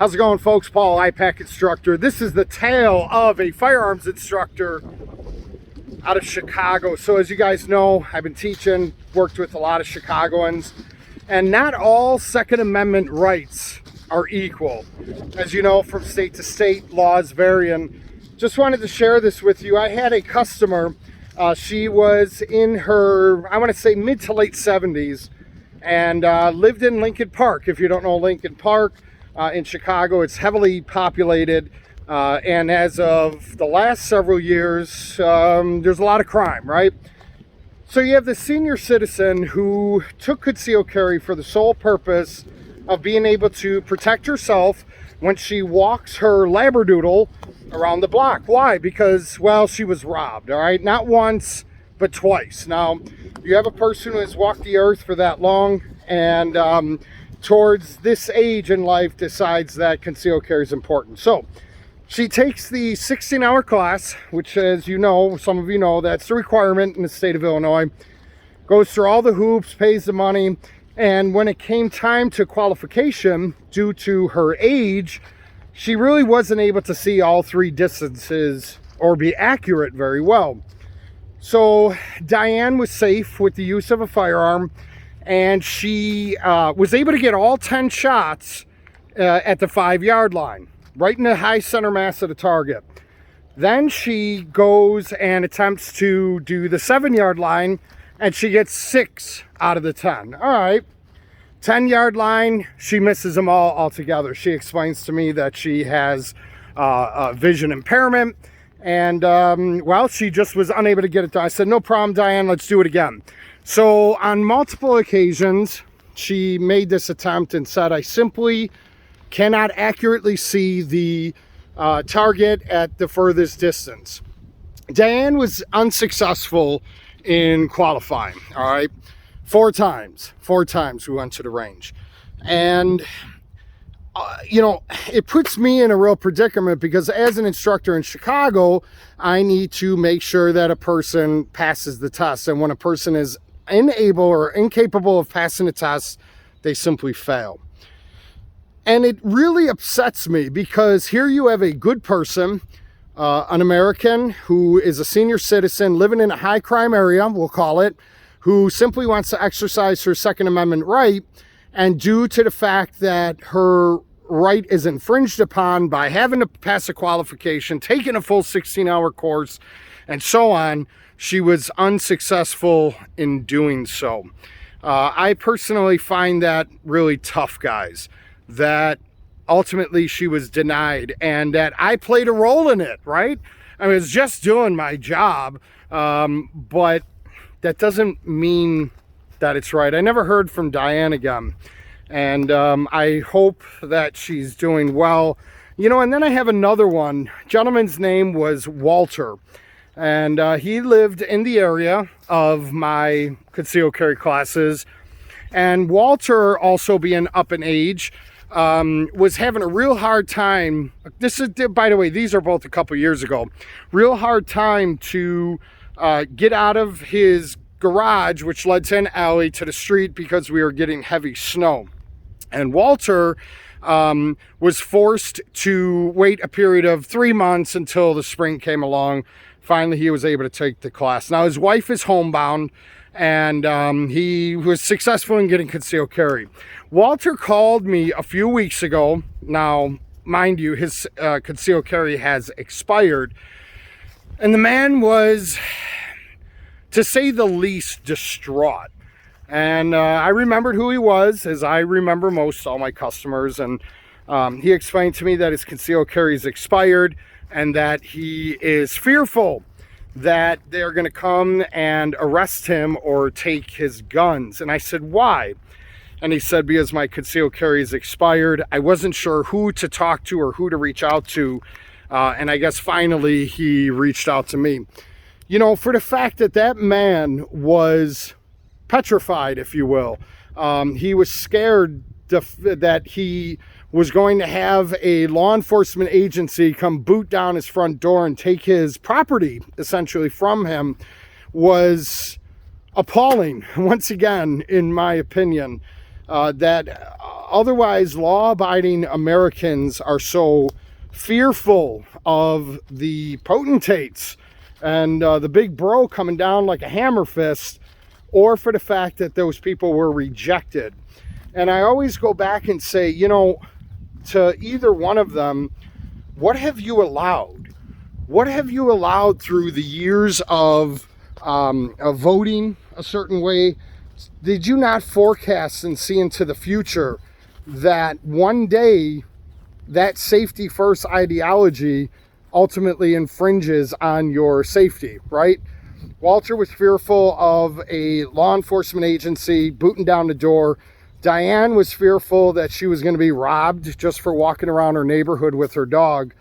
How's it going, folks? Paul, IPAC instructor. This is the tale of a firearms instructor out of Chicago. So as you guys know, I've been teaching, worked with a lot of Chicagoans, and not all Second Amendment rights are equal. As you know, from state to state, laws vary, and just wanted to share this with you. I had a customer, she was in her, I want to say mid to late 70s, and lived in Lincoln Park. If you don't know Lincoln Park, in Chicago, it's heavily populated, and as of the last several years, there's a lot of crime, right? So you have the senior citizen who took concealed carry for the sole purpose of being able to protect herself when she walks her Labradoodle around the block. Why? Because, well, she was robbed, all right? Not once, but twice. Now, you have a person who has walked the earth for that long, and towards this age in life decides that concealed carry is important. So she takes the 16-hour class, which, as you know, some of you know, that's the requirement in the state of Illinois. Goes through all the hoops, pays the money, and when it came time to qualification, due to her age, she really wasn't able to see all three distances or be accurate very well. So Diane was safe with the use of a firearm, and she was able to get all 10 shots at the 5-yard line, right in the high center mass of the target. Then she goes and attempts to do the 7-yard line, and she gets 6 out of the 10. All right, 10-yard line, she misses them all altogether. She explains to me that she has a vision impairment, and well, she just was unable to get it done. I said, no problem, Diane, let's do it again. So on multiple occasions, she made this attempt and said, I simply cannot accurately see the target at the furthest distance. Diane was unsuccessful in qualifying, all right? 4 times we went to the range. And, you know, it puts me in a real predicament because as an instructor in Chicago, I need to make sure that a person passes the test. And when a person is unable or incapable of passing the test, they simply fail. And it really upsets me because here you have a good person, an American who is a senior citizen living in a high crime area, we'll call it, who simply wants to exercise her Second Amendment right, and due to the fact that her right is infringed upon by having to pass a qualification, taking a full 16-hour course, and so on, she was unsuccessful in doing so. I personally find that really tough, guys, that ultimately she was denied and that I played a role in it, right? I was just doing my job, but that doesn't mean that it's right. I never heard from Diane again, and I hope that she's doing well. You know, and then I have another one. Gentleman's name was Walter. And he lived in the area of my concealed carry classes. And Walter, also being up in age, was having a real hard time. This is, by the way, these are both a couple years ago. Real hard time to get out of his garage, which led to an alley, to the street because we were getting heavy snow. And Walter was forced to wait a period of 3 months until the spring came along. Finally, he was able to take the class. Now, his wife is homebound, and he was successful in getting concealed carry. Walter called me a few weeks ago. Now, mind you, his concealed carry has expired. And the man was, to say the least, distraught. And I remembered who he was, as I remember most all my customers. And he explained to me that his concealed carry is expired, and that he is fearful that they're going to come and arrest him or take his guns. And I said, why? And he said, because my concealed carry is expired. I wasn't sure who to talk to or who to reach out to. And I guess finally he reached out to me. You know, for the fact that that man was petrified, if you will. He was scared that he was going to have a law enforcement agency come boot down his front door and take his property essentially from him, was appalling, once again, in my opinion. That otherwise law-abiding Americans are so fearful of the potentates and the big bro coming down like a hammer fist, or for the fact that those people were rejected. And I always go back and say, you know, to either one of them, what have you allowed? What have you allowed through the years of voting a certain way? Did you not forecast and see into the future that one day that safety first ideology ultimately infringes on your safety, right? Walter was fearful of a law enforcement agency booting down the door. Diane was fearful that she was going to be robbed just for walking around her neighborhood with her dog.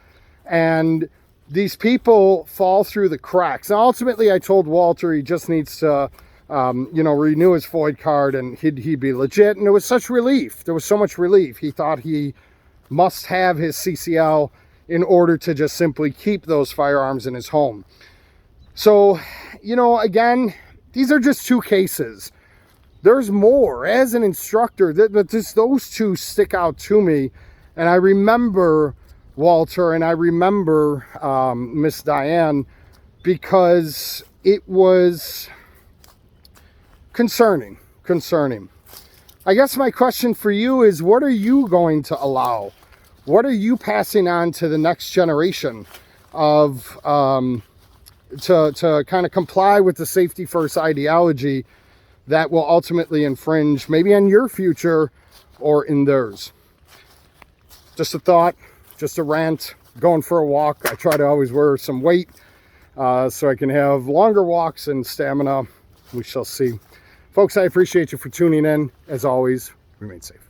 And these people fall through the cracks. And ultimately, I told Walter he just needs to, you know, renew his FOID card and he'd be legit. And it was such relief. There was so much relief. He thought he must have his CCL in order to just simply keep those firearms in his home. So, you know, again, these are just two cases. There's more. As an instructor, but just those two stick out to me. And I remember Walter and I remember Miss Diane, because it was concerning. I guess my question for you is, what are you going to allow? What are you passing on to the next generation of to kind of comply with the safety first ideology that will ultimately infringe maybe on your future or in theirs? Just a thought, just a rant, going for a walk. I try to always wear some weight so I can have longer walks and stamina. We shall see. Folks, I appreciate you for tuning in. As always, remain safe.